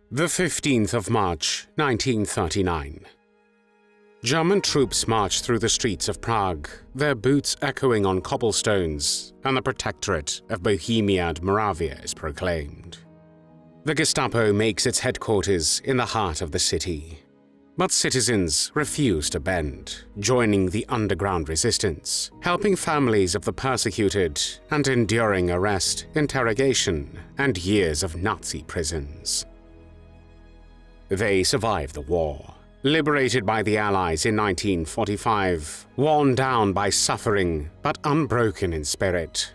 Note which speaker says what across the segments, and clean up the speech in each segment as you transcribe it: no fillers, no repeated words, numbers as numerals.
Speaker 1: The 15th of March, 1939. German troops marched through the streets of Prague, their boots echoing on cobblestones, and the Protectorate of Bohemia and Moravia is proclaimed. The Gestapo makes its headquarters in the heart of the city. But citizens refuse to bend, joining the underground resistance, helping families of the persecuted, and enduring arrest, interrogation, and years of Nazi prisons. They survived the war, liberated by the Allies in 1945, worn down by suffering but unbroken in spirit.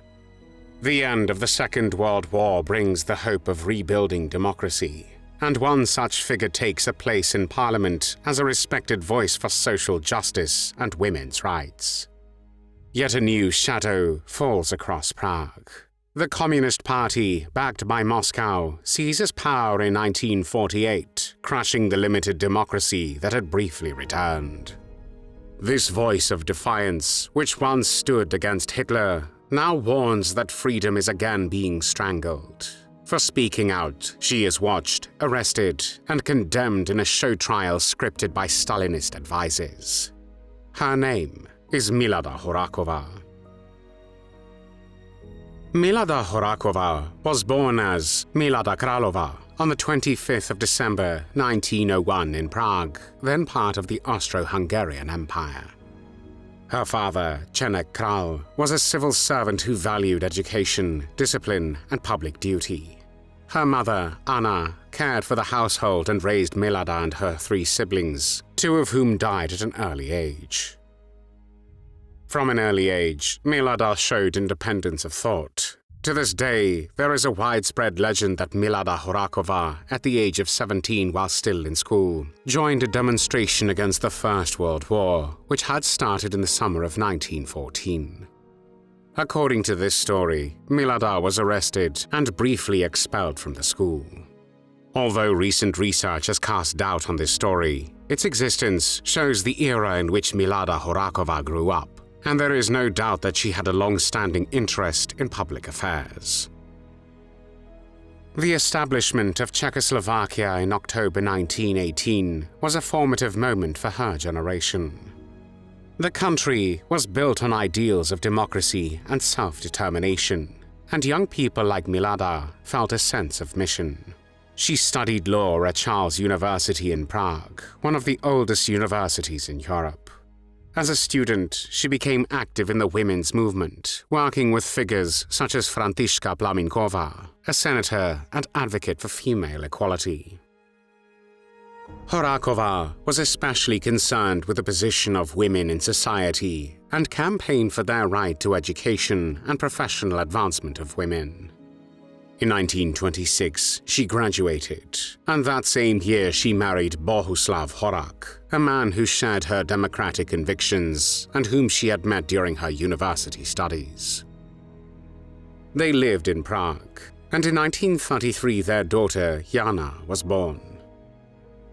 Speaker 1: The end of the Second World War brings the hope of rebuilding democracy, and one such figure takes a place in Parliament as a respected voice for social justice and women's rights. Yet a new shadow falls across Prague. The Communist Party, backed by Moscow, seizes power in 1948, crushing the limited democracy that had briefly returned. This voice of defiance, which once stood against Hitler, now warns that freedom is again being strangled. For speaking out, she is watched, arrested, and condemned in a show trial scripted by Stalinist advisors. Her name is Milada Hora kova. Milada Hora kova was born as Milada Králova on the 25th of December 1901 in Prague, then part of the Austro-Hungarian Empire. Her father, Čenek Král, was a civil servant who valued education, discipline, and public duty. Her mother, Anna, cared for the household and raised Milada and her 3 siblings, 2 of whom died at an early age. From an early age, Milada showed independence of thought. To this day, there is a widespread legend that Milada Horáková, at the age of 17 while still in school, joined a demonstration against the First World War, which had started in the summer of 1914. According to this story, Milada was arrested and briefly expelled from the school. Although recent research has cast doubt on this story, its existence shows the era in which Milada Horáková grew up, and there is no doubt that she had a long-standing interest in public affairs. The establishment of Czechoslovakia in October 1918 was a formative moment for her generation. The country was built on ideals of democracy and self-determination, and young people like Milada felt a sense of mission. She studied law at Charles University in Prague, one of the oldest universities in Europe. As a student, she became active in the women's movement, working with figures such as Františka Plamenková, a senator and advocate for female equality. Horáková was especially concerned with the position of women in society and campaigned for their right to education and professional advancement of women. In 1926, she graduated, and that same year she married Bohuslav Horák, a man who shared her democratic convictions and whom she had met during her university studies. They lived in Prague, and in 1933 their daughter Jana was born.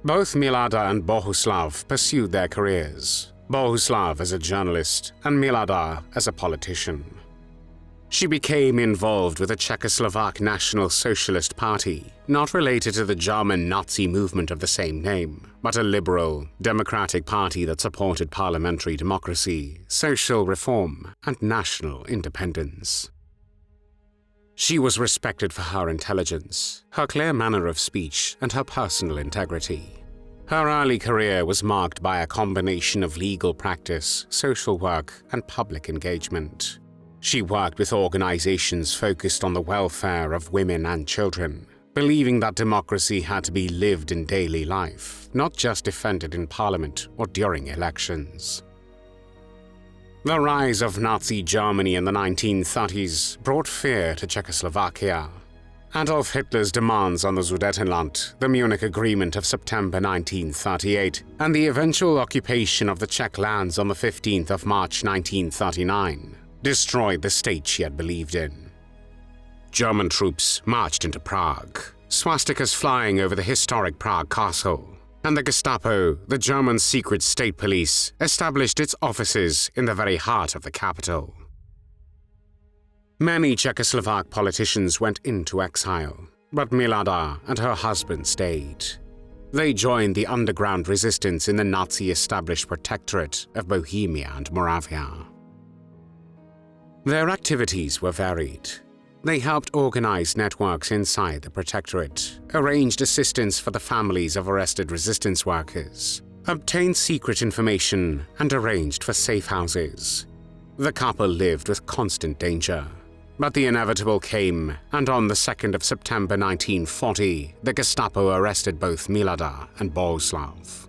Speaker 1: Both Milada and Bohuslav pursued their careers, Bohuslav as a journalist and Milada as a politician. She became involved with the Czechoslovak National Socialist Party, not related to the German Nazi movement of the same name, but a liberal, democratic party that supported parliamentary democracy, social reform, and national independence. She was respected for her intelligence, her clear manner of speech, and her personal integrity. Her early career was marked by a combination of legal practice, social work, and public engagement. She worked with organizations focused on the welfare of women and children, believing that democracy had to be lived in daily life, not just defended in parliament or during elections. The rise of Nazi Germany in the 1930s brought fear to Czechoslovakia. Adolf Hitler's demands on the Sudetenland, the Munich Agreement of September 1938, and the eventual occupation of the Czech lands on the 15th of March 1939, destroyed the state she had believed in. German troops marched into Prague, swastikas flying over the historic Prague castle, and the Gestapo, the German secret state police, established its offices in the very heart of the capital. Many Czechoslovak politicians went into exile. but Milada and her husband stayed. They joined the underground resistance in the Nazi-established Protectorate of Bohemia and Moravia. Their activities were varied. They helped organize networks inside the Protectorate, arranged assistance for the families of arrested resistance workers, obtained secret information, and arranged for safe houses. The couple lived with constant danger. But the inevitable came, and on the 2nd of September 1940, the Gestapo arrested both Milada and Bohuslav.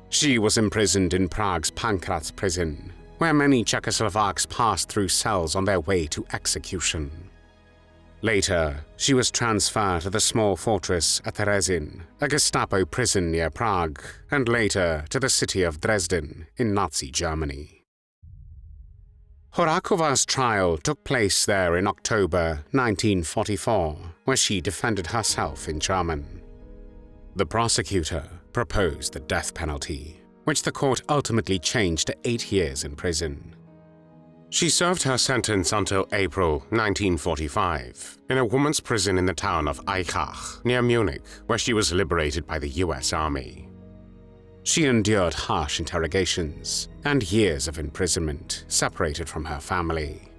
Speaker 1: She was imprisoned in Prague's Pankrác prison, where many Czechoslovaks passed through cells on their way to execution. Later, she was transferred to the small fortress at Terezín, a Gestapo prison near Prague, and later to the city of Dresden in Nazi Germany. Horáková's trial took place there in October 1944, where she defended herself in German. The prosecutor proposed the death penalty, which the court ultimately changed to 8 years in prison. She served her sentence until April 1945 in a woman's prison in the town of Aichach, near Munich, where she was liberated by the US Army. She endured harsh interrogations and years of imprisonment, separated from her family.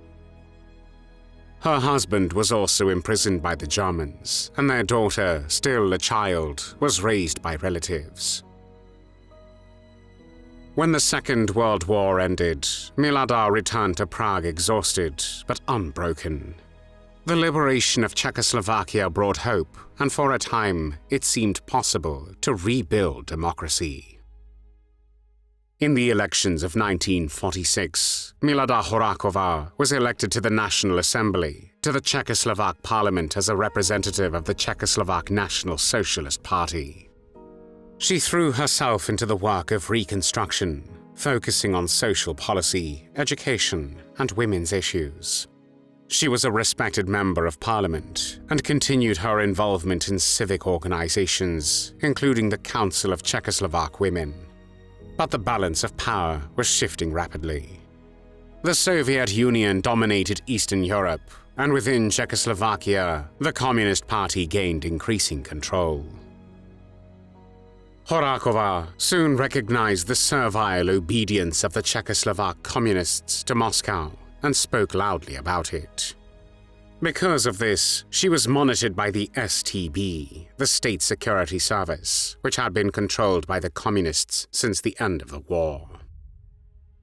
Speaker 1: Her husband was also imprisoned by the Germans, and their daughter, still a child, was raised by relatives. When the Second World War ended, Milada returned to Prague exhausted but unbroken. The liberation of Czechoslovakia brought hope, and for a time it seemed possible to rebuild democracy. In the elections of 1946, Milada Horáková was elected to the National Assembly, to the Czechoslovak Parliament as a representative of the Czechoslovak National Socialist Party. She threw herself into the work of reconstruction, focusing on social policy, education, and women's issues. She was a respected member of Parliament and continued her involvement in civic organizations, including the Council of Czechoslovak Women. But the balance of power was shifting rapidly. The Soviet Union dominated Eastern Europe, and within Czechoslovakia, the Communist Party gained increasing control. Horáková soon recognized the servile obedience of the Czechoslovak communists to Moscow and spoke loudly about it. Because of this, she was monitored by the STB, the State Security Service, which had been controlled by the communists since the end of the war.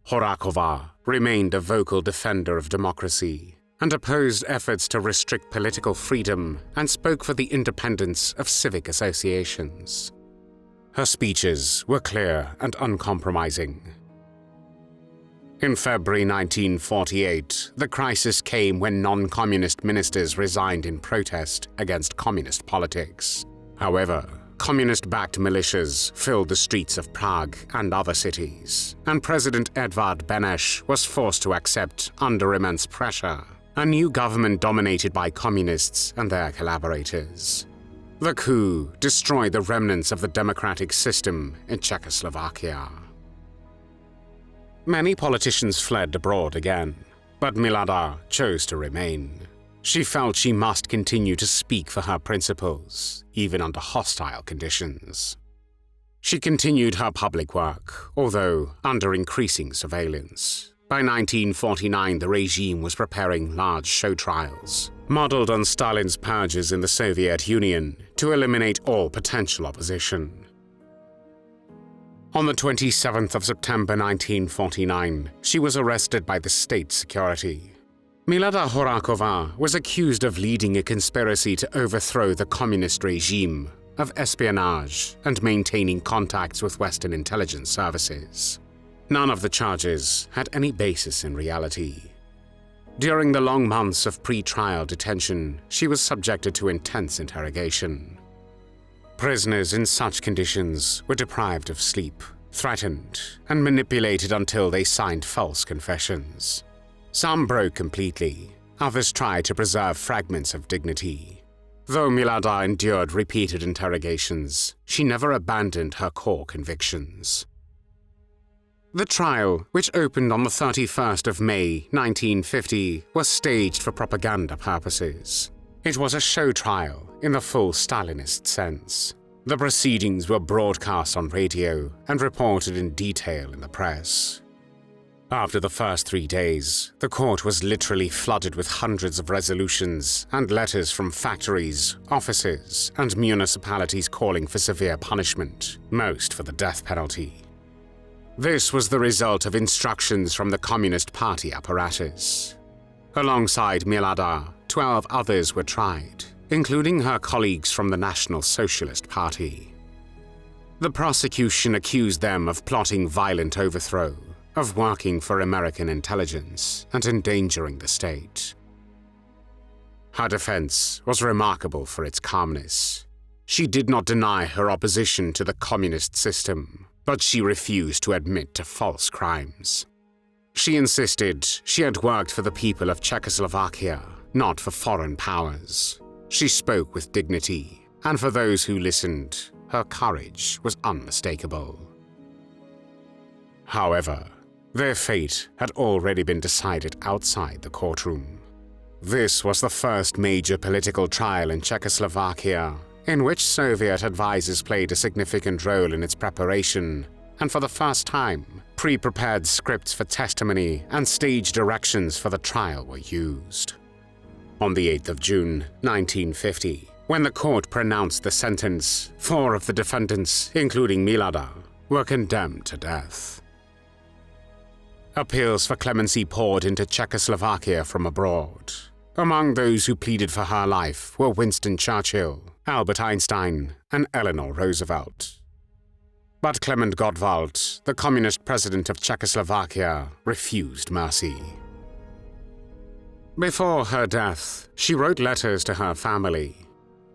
Speaker 1: Horáková remained a vocal defender of democracy and opposed efforts to restrict political freedom and spoke for the independence of civic associations. Her speeches were clear and uncompromising. In February 1948, the crisis came when non-communist ministers resigned in protest against communist politics. However, communist-backed militias filled the streets of Prague and other cities, and President Edvard Beneš was forced to accept, under immense pressure, a new government dominated by communists and their collaborators. The coup destroyed the remnants of the democratic system in Czechoslovakia. Many politicians fled abroad again, but Milada chose to remain. She felt she must continue to speak for her principles, even under hostile conditions. She continued her public work, although under increasing surveillance. By 1949, the regime was preparing large show trials, modeled on Stalin's purges in the Soviet Union, to eliminate all potential opposition. On the 27th of September 1949, she was arrested by the state security. Milada Horáková was accused of leading a conspiracy to overthrow the communist regime, of espionage, and maintaining contacts with Western intelligence services. None of the charges had any basis in reality. During the long months of pre-trial detention, she was subjected to intense interrogation. Prisoners in such conditions were deprived of sleep, threatened, and manipulated until they signed false confessions. Some broke completely, others tried to preserve fragments of dignity. Though Milada endured repeated interrogations, she never abandoned her core convictions. The trial, which opened on the 31st of May 1950, was staged for propaganda purposes. It was a show trial in the full Stalinist sense. The proceedings were broadcast on radio and reported in detail in the press. After the first 3 days, the court was literally flooded with hundreds of resolutions and letters from factories, offices, and municipalities calling for severe punishment, most for the death penalty. This was the result of instructions from the Communist Party apparatus. Alongside Milada, 12 others were tried, including her colleagues from the National Socialist Party. The prosecution accused them of plotting violent overthrow, of working for American intelligence, and endangering the state. Her defense was remarkable for its calmness. She did not deny her opposition to the communist system, but she refused to admit to false crimes. She insisted she had worked for the people of Czechoslovakia, not for foreign powers. She spoke with dignity, and for those who listened, her courage was unmistakable. However, their fate had already been decided outside the courtroom. This was the first major political trial in Czechoslovakia, in which Soviet advisors played a significant role in its preparation, and for the first time, pre-prepared scripts for testimony and stage directions for the trial were used. On the 8th of June, 1950, when the court pronounced the sentence, 4 of the defendants, including Milada, were condemned to death. Appeals for clemency poured into Czechoslovakia from abroad. Among those who pleaded for her life were Winston Churchill, Albert Einstein, and Eleanor Roosevelt. But Klement Gottwald, the communist president of Czechoslovakia, refused mercy. Before her death, she wrote letters to her family.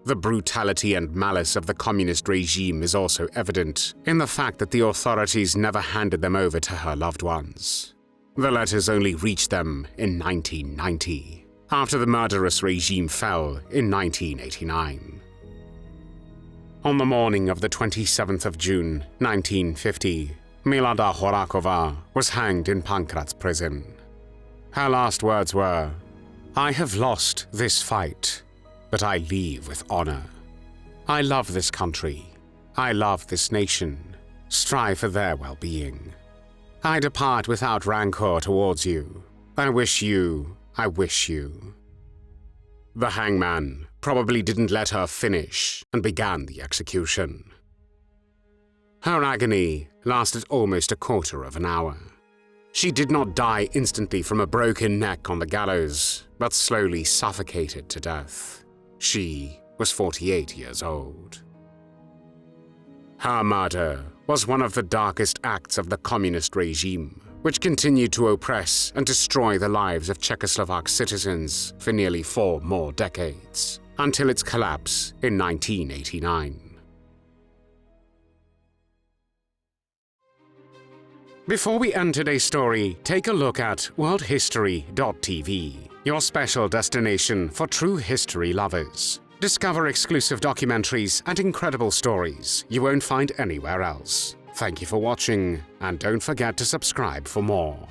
Speaker 1: The brutality and malice of the communist regime is also evident in the fact that the authorities never handed them over to her loved ones. The letters only reached them in 1990, after the murderous regime fell in 1989. On the morning of the 27th of June, 1950, Milada Horáková was hanged in Pankrác prison. Her last words were, "I have lost this fight, but I leave with honor. I love this country. I love this nation. Strive for their well-being. I depart without rancor towards you. I wish you. The hangman probably didn't let her finish and began the execution. Her agony lasted almost a quarter of an hour. She did not die instantly from a broken neck on the gallows, but slowly suffocated to death. She was 48 years old. Her murder was one of the darkest acts of the communist regime, which continued to oppress and destroy the lives of Czechoslovak citizens for nearly 4 more decades, until its collapse in 1989. Before we end today's story, take a look at worldhistory.tv, your special destination for true history lovers. Discover exclusive documentaries and incredible stories you won't find anywhere else. Thank you for watching, and don't forget to subscribe for more.